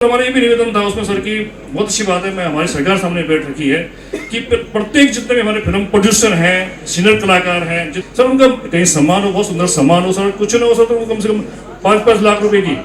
हमारा ये भी निवेदन था उसमें सर की बहुत अच्छी बात है, मैं हमारी सरकार सामने बैठ रखी है कि प्रत्येक जितने भी हमारे फिल्म प्रोड्यूसर हैं, सीनियर कलाकार हैं, सर उनका कहीं सम्मान हो, बहुत सुंदर सम्मान हो सर, कुछ ना हो सर तो कम से कम 5-5 लाख रुपए की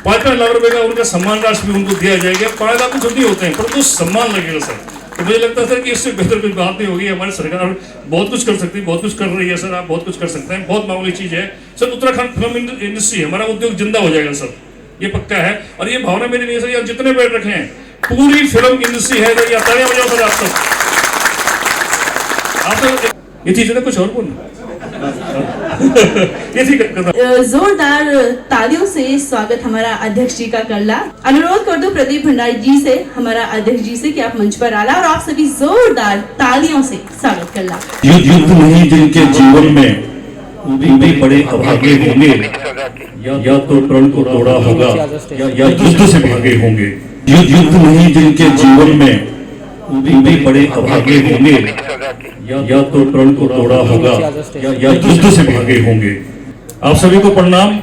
5-5 लाख रुपए का उनका सम्मान राशि भी उनको दिया जाएगा। 5 लाख कुछ नहीं होते हैं परंतु सम्मान लगेगा सर। तो मुझे लगता है सर कि इससे बेहतर कोई बात नहीं होगी। हमारी सरकार बहुत कुछ कर सकती है, बहुत कुछ कर रही है सर, आप बहुत कुछ कर सकते हैं, बहुत मामूली चीज है सर। उत्तराखंड फिल्म इंडस्ट्री हमारा उद्योग जिंदा हो जाएगा सर, ये पक्का है। और ये भावना मेरी नहीं है सर, यहाँ जितने बैठ रखे हैं पूरी फिल्म इंडस्ट्री है सर, या तालियां बजाओ सर आप सब ये चीज है कुछ और बोलना ये थी जोरदार तालियों से स्वागत हमारा अध्यक्ष जी का करला। अनुरोध कर दो प्रदीप भंडारी जी से, हमारा अध्यक्ष जी से, कि आप मंच पर आला और आप सभी जोरदार तालियों से स्वागत करला। युद्ध नहीं जिनके जीवन में वो भी बड़े अभागे होंगे, या तो प्रण को तोड़ा होगा या युद्ध से भागे होंगे। युद्ध नहीं जिनके जीवन में वो भी बड़े अभागे होंगे, या तो प्रण को तोड़ा होगा या युद्ध से भागे होंगे। आप सभी को प्रणाम।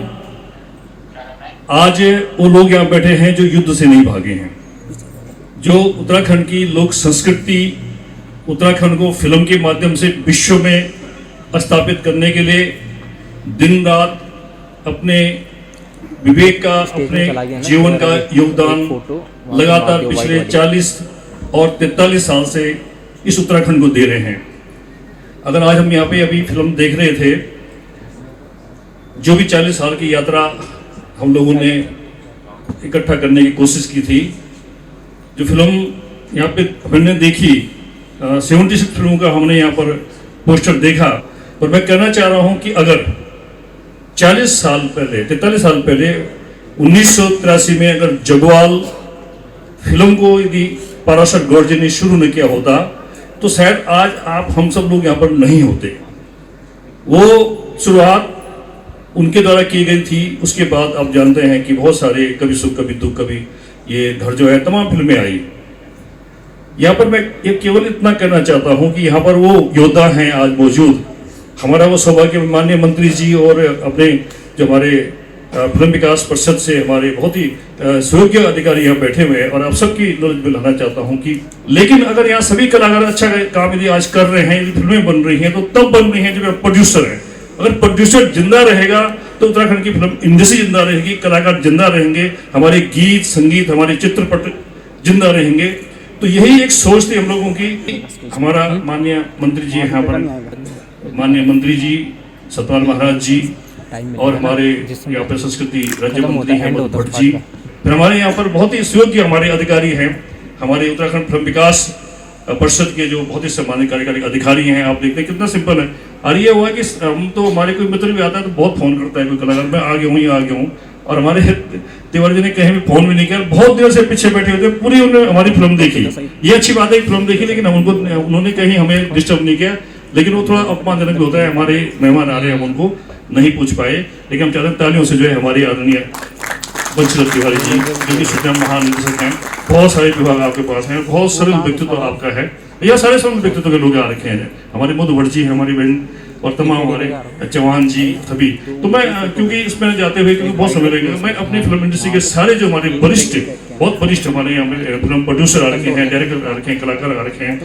आज वो लोग यहाँ बैठे हैं जो युद्ध से नहीं भागे हैं, जो उत्तराखंड की लोक संस्कृति, उत्तराखंड को फिल्म के माध्यम से विश्व में स्थापित करने के लिए दिन रात अपने विवेक का, अपने जीवन का योगदान लगातार पिछले 40 और 43 साल से इस उत्तराखंड को दे रहे हैं। अगर आज हम यहाँ पे अभी फिल्म देख रहे थे, जो भी 40 साल की यात्रा हम लोगों ने इकट्ठा करने की कोशिश की थी, जो फिल्म यहाँ पे हमने देखी 76 फिल्मों का हमने यहाँ पर पोस्टर देखा। और मैं कहना चाह रहा हूँ कि अगर 40 साल पहले, 43 साल पहले 1983 में अगर जगवाल फिल्म को यदि पाराशर गौर जी ने शुरू न किया होता तो शायद आज आप हम सब लोग यहाँ पर नहीं होते। वो शुरुआत उनके द्वारा की गई थी। उसके बाद आप जानते हैं कि बहुत सारे कभी सुख कभी दुख, कभी ये घर जो है, तमाम फिल्में आई। यहाँ पर मैं ये केवल इतना कहना चाहता हूँ कि यहाँ पर वो योद्धा हैं आज मौजूद। हमारा वो सौभाग्य माननीय मंत्री जी और अपने जो हमारे फिल्म विकास परिषद से हमारे बहुत ही सुयोग्य अधिकारी यहाँ बैठे हुए हैं, और आप सबकी नॉलेज में लाना चाहता हूँ कि लेकिन अगर यहाँ सभी कलाकार अच्छा काम यदि आज कर रहे हैं, यदि फिल्में बन रही हैं, तो तब बन रही हैं जब प्रोड्यूसर है। अगर प्रोड्यूसर जिंदा रहेगा तो उत्तराखंड की फिल्म इंडस्ट्री जिंदा रहेगी, कलाकार जिंदा रहेंगे, हमारे गीत संगीत, हमारे चित्रपट जिंदा रहेंगे। तो यही एक सोच थी हम लोगों की। हमारा माननीय मंत्री जी यहाँ पर, माननीय मंत्री जी सतपाल महाराज जी, और हमारे यहाँ पर संस्कृति राज्य मंत्री हैं भट्ट जी, फिर हमारे यहाँ पर बहुत ही सुयोग्य हमारे अधिकारी हैं, हमारे उत्तराखंड फिल्म विकास परिषद के जो बहुत ही सम्मानित कार्यकारी अधिकारी हैं। आप देखते हैं कितना सिंपल है। और ये हुआ कि हम तो हमारे कोई मित्र भी आता है तो बहुत फोन करता है कोई कलाकार, मैं आ गया हूँ, यहाँ आ गया हूँ। और हमारे तिवारी जी ने कहीं भी फोन भी नहीं किया, बहुत देर से पीछे बैठे हुए थे, पूरी उन्होंने हमारी फिल्म देखी। ये अच्छी बात है कि फिल्म देखी, लेकिन उन्होंने कहीं हमें डिस्टर्ब नहीं किया। लेकिन वो थोड़ा अपमानजनक होता है, हमारे मेहमान आ रहे हैं, हम उनको नहीं पूछ पाए। लेकिन हम चाहते हैं तालियों से जो है हमारे आदरणीय बंशीधर तिवारी जी, जो कि स्वयं महानिदेशक हैं, बहुत सारे विभाग आपके पास हैं, बहुत सरल व्यक्तित्व आपका है, यह सारे सरल व्यक्तित्व के लोग आ रखे हैं। हमारे मधु भट्ट जी, हमारी बहन, और तमाम हमारे चौहान जी सभी। तो मैं क्योंकि इसमें जाते हुए क्योंकि बहुत समय लगेगा, मैं अपनी फिल्म इंडस्ट्री के सारे जो हमारे वरिष्ठ, बहुत वरिष्ठ हमारे यहाँ पे फिल्म प्रोड्यूसर आ रखे हैं, डायरेक्टर आ रखे हैं, कलाकार आ रखे हैं,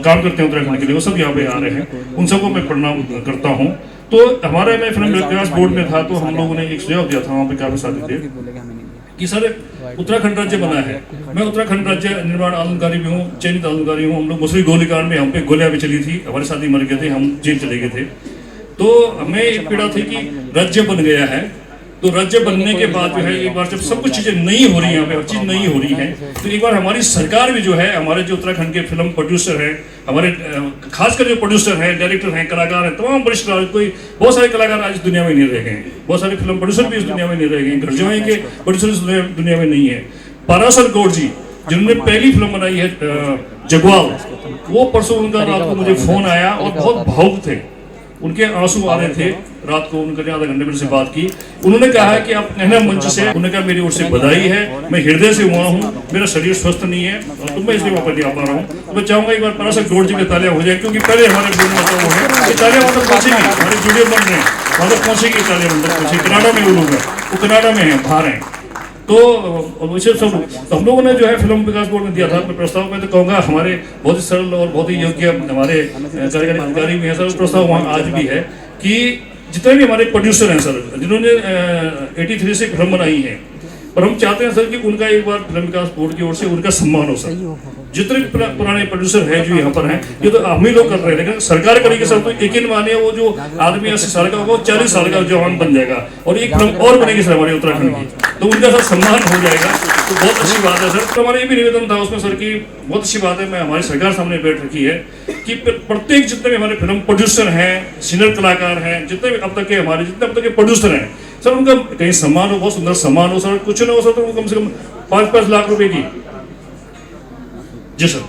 काम करते हैं उत्तराखंड के लिए, वो सब यहाँ पे आ रहे हैं, उन सबको मैं प्रणाम करता हूँ। तो हमारे मैं फिल्म विकास बोर्ड में था, तो हम लोगों ने एक सुझाव दिया था वहाँ पे काफी साथी थे कि सर उत्तराखंड राज्य बना है, मैं उत्तराखंड राज्य निर्माण आंदोलनकारी भी हूँ, चयनित आंदोलनकारी हूँ। हम लोग मुसरी गोलीकांड में हम पे गोलियां भी चली थी, हमारे साथी मर गए थे, हम जेल चले गए थे। तो हमें एक पीड़ा थी कि राज्य बन गया है, तो राज्य बनने के बाद जो है एक बार जब सब कुछ चीजें नहीं हो रही हैं, हर चीज नहीं हो रही है, तो एक बार हमारी सरकार भी जो है, हमारे जो उत्तराखंड के फिल्म प्रोड्यूसर हैं, हमारे खासकर जो प्रोड्यूसर हैं, डायरेक्टर हैं, कलाकार हैं, तमाम वरिष्ठ कोई बहुत सारे कलाकार आज दुनिया में नहीं रह गए, बहुत सारे फिल्म प्रोड्यूसर भी इस दुनिया में नहीं रह गए, घरजोई के प्रोड्यूसर इस दुनिया में नहीं है। पाराशर गौर जी जिन्होंने पहली फिल्म बनाई है जगवाल, वो परसों उनका रात को मुझे फोन आया और बहुत भावुक थे, उनके आंसू आ रहे थे। रात को उनके आधा घंटे मेरे से बात की, उन्होंने कहा कि आप कहना मंच से, उन्होंने कहा मेरी ओर से बधाई है, मैं हृदय से हुआ हूँ, मेरा शरीर स्वस्थ नहीं है तो मैं इसलिए वापस नहीं आ पा रहा हूँ। तो मैं चाहूंगा एक बार पाराशर गौर जी की तालियां हो जाए, क्योंकि पहले हमारे बोर्ड में वो है, तालियां मतलब पहुंचेगी, हमारे वीडियो बन रहे हैं, मतलब पहुंचेगी तालियां, मतलब पहुंचेगी। कनाडा में वो लोग हैं, वो कनाडा में है, बाहर हैं। तो वैसे सब हम लोगों ने जो है फिल्म विकास बोर्ड में दिया था अपने प्रस्ताव में, तो कहूँगा हमारे बहुत ही सरल और बहुत ही योग्य हमारे कार्यकारी अधिकारी भी हैं सर, प्रस्ताव वहाँ आज भी है कि जितने भी हमारे प्रोड्यूसर हैं सर, जिन्होंने 83 से फिल्म बनाई है, और हम चाहते हैं सर कि उनका एक बार फिल्म विकास बोर्ड की ओर से उनका सम्मान हो सर। जितने भी पुराने प्रोड्यूसर हैं जो यहाँ पर हैं, ये तो हम ही लोग कर रहे हैं, लेकिन सरकार करेगी सर, तो यकीन मानिए वो जो आदमी 80 साल का होगा वो 40 साल का जवान बन जाएगा और एक फिल्म और बनेगी सर हमारे उत्तराखंड की, तो उनका सर सम्मान हो जाएगा, तो बहुत अच्छी बात है सर। तो हमारा ये भी निवेदन था उसमें सर की बहुत अच्छी बात है, मैं हमारी सरकार सामने बैठ रखी है कि प्रत्येक जितने भी हमारे फिल्म प्रोड्यूसर हैं, सीनियर कलाकार हैं, जितने भी अब तक के हमारे जितने अब तक के प्रोड्यूसर हैं सर, उनका कहीं सम्मान हो, बहुत सुंदर सम्मान हो सर, कुछ ना हो सर तो कम से कम 5-5 लाख रुपए की, जी सर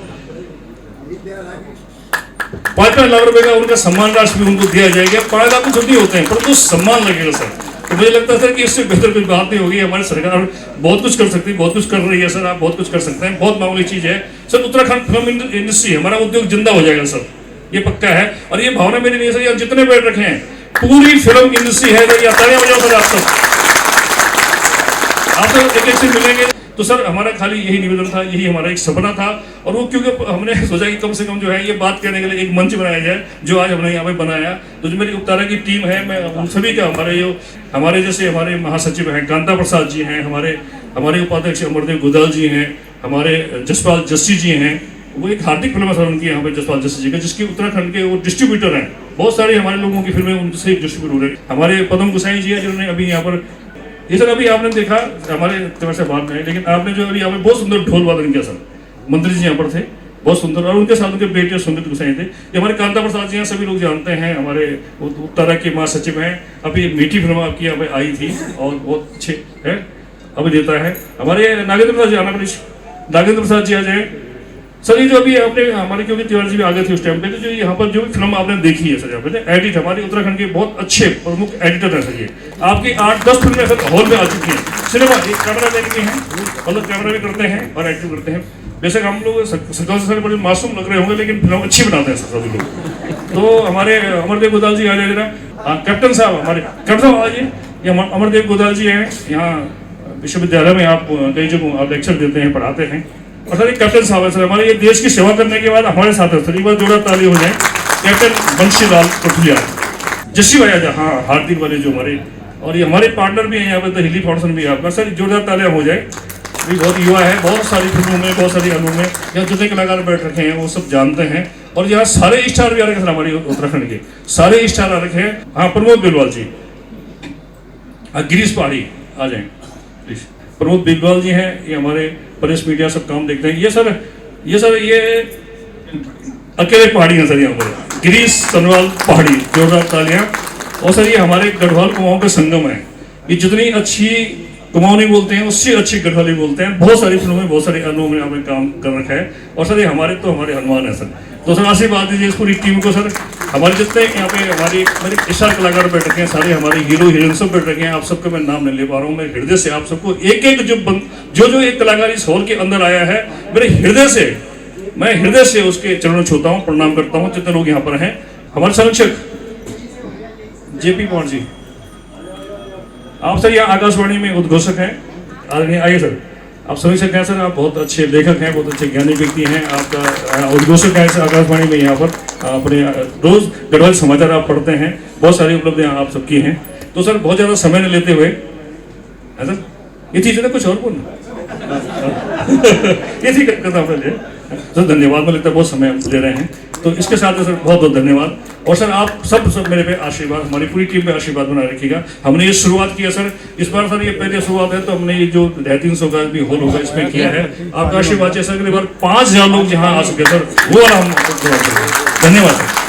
5-5 लाख रुपए का उनका सम्मान राशि भी उनको दिया जाएगा। 5 लाख तो जल्दी होते हैं परंतु सम्मान लगेगा सर, तो मुझे लगता है सर कि इससे बेहतर कुछ बात नहीं होगी। हमारी सरकार बहुत कुछ कर सकती है, बहुत कुछ कर रही है सर, आप बहुत कुछ कर सकते हैं, बहुत मामूली चीज है सर। उत्तराखंड फिल्म इंडस्ट्री हमारा उद्योग जिंदा हो जाएगा सर, ये पक्का है, और ये भावना मेरी नहीं है सर, जितने बैठ रखे हैं पूरी फिल्म इंडस्ट्री है सर, या तालियां बजाओ सर आप सब एक से मिलेंगे। तो सर हमारा खाली यही निवेदन था, यही हमारा एक सपना था, और वो क्योंकि हमने सोचा कि कम से कम जो है ये बात कहने के लिए एक मंच बनाया जाए, जो आज हमने यहाँ पे बनाया। तो जो मेरी उपतारा की टीम है, मैं उन सभी का, हमारे जैसे हमारे महासचिव हैं कांता प्रसाद जी हैं, हमारे उपाध्यक्ष अमरदेव गुदाल जी हैं, हमारे जसपाल जस्सी जी हैं, वो एक हार्दिक फिल्म है सर उनकी यहाँ पे जसपाल जस्सी जी का, जिसकी उत्तराखंड के वो डिस्ट्रीब्यूटर हैं, बहुत सारे हमारे लोगों की फिल्में उनसे डिस्ट्रीब्यूट हो रही है। हमारे पदम गोसाई जी है जिन्होंने अभी यहाँ पर, ये सर अभी आपने देखा हमारे तेवर से बात में, लेकिन आपने जो अभी यहाँ पे बहुत सुंदर ढोल वादन किया सर, मंत्री जी यहाँ पर थे बहुत सुंदर, और उनके साथ उनके बेटे सुमित गोसाई थे। ये हमारे कांता प्रसाद जी हैं, सभी लोग जानते हैं, हमारे उत्तरा के महासचिव हैं। अभी मीठी फिल्म आपकी यहाँ पे आई थी और बहुत अच्छे है अभी देता है। हमारे नागेंद्र प्रसाद जी, आना प्लीज, नागेंद्र प्रसाद जी आ जाए सर। ये जो अभी आपने हमारे, क्योंकि तिवारी जी भी आ गए थे उस टाइम पे, तो जो यहाँ पर जो भी फिल्म आपने देखी है सर, यहाँ पे एडिट हमारे उत्तराखंड के बहुत अच्छे प्रमुख एडिटर हैं सर, ये आपकी 8-10 फिल्में सर हॉल में आ चुकी हैं। सिनेमा एक कैमरा मैन भी हैं, मतलब कैमरा भी करते हैं और एक्टिंग करते हैं। बेशक हम लोग सरकार से बड़े मासूम लग रहे होंगे, लेकिन फिल्म अच्छी बनाते हैं सर सभी लोग। तो हमारे अमरदेव गोदाल जी आ जाए जरा, कैप्टन साहब, हमारे कैप्टन साहब आ जाइए। ये अमरदेव गोदाल जी हैं, यहाँ विश्वविद्यालय में आप कई जगह आप लेक्चर देते हैं, पढ़ाते हैं। और सर एक कैप्टन साहब है सर, हमारे ये देश की सेवा करने के बाद हमारे साथ है सर, एक बार जोड़ा ताली हो जाए। कैप्टन बंशीलाल कठुलिया, जस्सी भाई आजा, हाँ हार्दिक वाले जो हमारे, और ये हमारे पार्टनर भी हैं यहाँ पे, तो हिली फाउंडेशन भी है आपका सर, जोरदार तालियां हो जाए। भी बहुत युवा है, बहुत सारी फिल्मों में, बहुत सारी फिल्मों में यहाँ जितने कलाकार बैठ रखे हैं वो सब जानते हैं, और यहाँ सारे स्टार भी आ रखे हैं हमारे उत्तराखंड के, सारे स्टार आ रखे हैं। हाँ प्रमोद बिलवाल जी, गिरीश पहाड़ी आ जाए प्लीज। प्रमोद बिलवाल जी हैं, ये हमारे प्रेस मीडिया सब काम देखते हैं। ये अकेले पहाड़ी हैं सर यहाँ पर, गिरीश सनवाल पहाड़ी, जोरदार तालियां। और सर ये हमारे गढ़वाल कुमाऊं का संगम है, ये जितनी अच्छी कुमाऊनी बोलते हैं उससे अच्छी गढ़वाली बोलते हैं। बहुत सारी फिल्मों में, बहुत सारे अन्नों में आपने काम कर रखा है, और सर ये हमारे हनुमान है सर। तो सर आशीर्वाद दीजिए इस पूरी टीम को सर। हमारे जितने यहाँ पे मेरे स्टार कलाकार बैठ रखे हैं, सारे हमारे हीरो हीरोइन सब बैठ रखे हैं, आप सबका मैं नाम नहीं ले पा रहा हूँ। मैं हृदय से आप सबको एक एक जो एक कलाकार इस हॉल के अंदर आया है, मेरे हृदय से उसके चरणों छूता हूँ, प्रणाम करता हूँ, जितने लोग यहाँ पर हैं। हमारे संरक्षक जेपी पॉन्ट जी, आप सर यहाँ आकाशवाणी में उद्घोषक हैं, आइए सर, आप समीक्षक हैं सर, आप बहुत अच्छे लेखक हैं, बहुत अच्छे ज्ञानी व्यक्ति हैं, आपका उद्घोषक है सर आकाशवाणी में। यहाँ पर अपने रोज गढ़वाल समाचार आप पढ़ते हैं, बहुत सारी उपलब्धियां आप सबकी हैं। तो सर बहुत ज़्यादा समय न लेते हुए, है सर ये चीज़ है ना, कुछ और बोलना ये चीज करता हूँ सर। धन्यवाद, मुझे लगता है बहुत समय दे रहे हैं, तो इसके साथ सर बहुत बहुत धन्यवाद। और सर आप सब मेरे पे आशीर्वाद, हमारी पूरी टीम पे आशीर्वाद बनाए रखिएगा। हमने ये शुरुआत किया सर, इस बार सर ये पहले शुरुआत है, तो हमने ये जो 350 का भी हॉल होगा इसमें किया है। आपका आशीर्वाद जैसा अगली बार 5000 लोग जहाँ आ सके सर, वो वाला हम धन्यवाद सर।